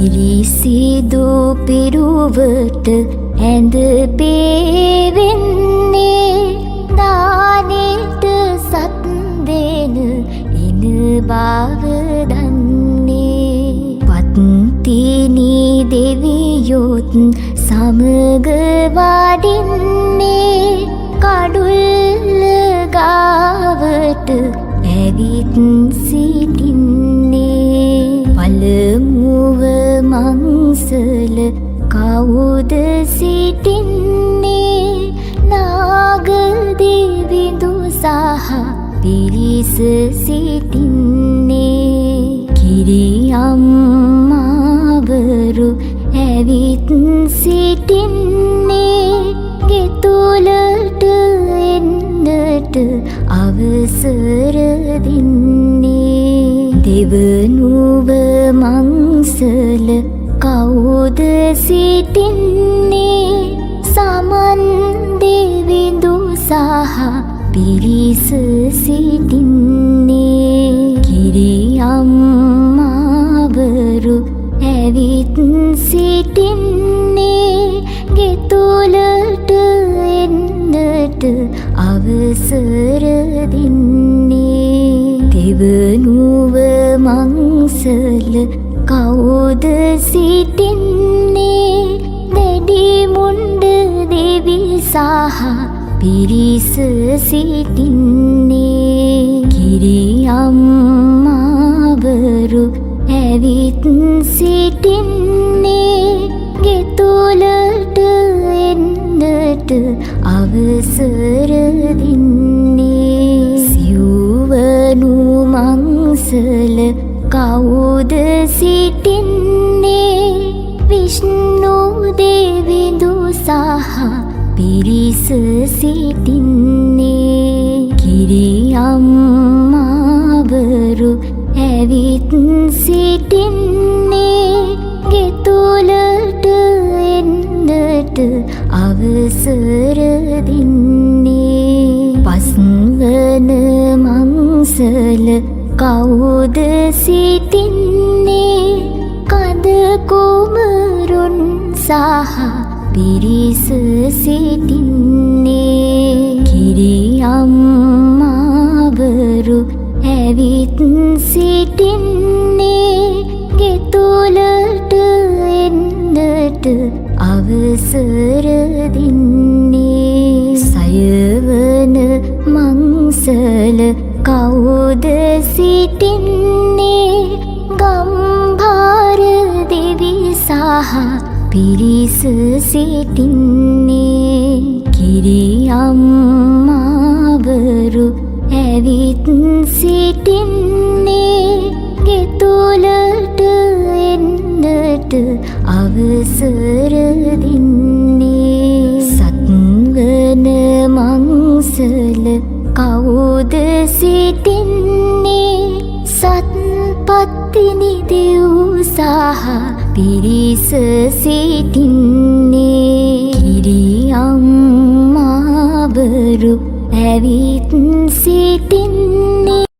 පිරිසිදු පිරුවට ඇඳ පේවෙන්නේ දානෙට සත් දෙන එන බව දන්නේ පත්තිනි දෙවියොත් සමග වඩින්නේ කඩුල්ල ගාවට ඇවිත් සිටින්නේ පළමුව මංසල කවුද සිටින්නේ නාග දෙවිඳු සහ පිරිස සිටින්නේ කිරියම්මාවරු ඇවිත් සිටින්නේ ගෙතුලට එන්නට අවසර දෙන්නේ දෙවනුව මංසල කවුද සිටින්නේ සමන් දෙවිඳු සහ පිරිස සිටින්නේ කිරියම්මාවරු ඇවිත් සිටින්නේ ගෙතුලට එන්නට අවසර දෙන්නේ දෙවනුව මංසල කවුද සිටින්නේ දැඩි මුණ්ඩ දෙවි සහ පිරිස සිටින්නේ කිරියම්මාවරු ඇවිත් සිටින්නේ ගෙතුලට එන්නට අවසර දෙන්නේ සිව්වනු මංසල කවුද සිටින්නේ විෂ්ණු දෙවිඳු සහ පිරිස සිටින්නේ කිරියම්මාවරු ඇවිත් සිටින්නේ ගෙතුලට එන්නට අවසර දෙන්නේ පස්වන මංසල කවුද සිටින්නේ කඳ කුමරුන් සහ පිරිස සිටින්නේ කිරියම්මාවරු ඇවිත් සිටින්නේ ගෙතුලට එන්නට අවසර දෙන්නේ සයවන මංසල කවුද සිටින්නේ ගම්භාර දෙවි සහ පිරිස සිටින්නේ කිරියම්මාවරු ඇවිත් සිටින්නේ ගෙතුලට එන්නට අවසර දෙන්නේ සත්වන මංසල කවුද සිටින්නේ සත්පත්තිනි දෙව් සහ පිරිස සිටින්නේ කිරියම්මාවරු ඇවිත් සිටින්නේ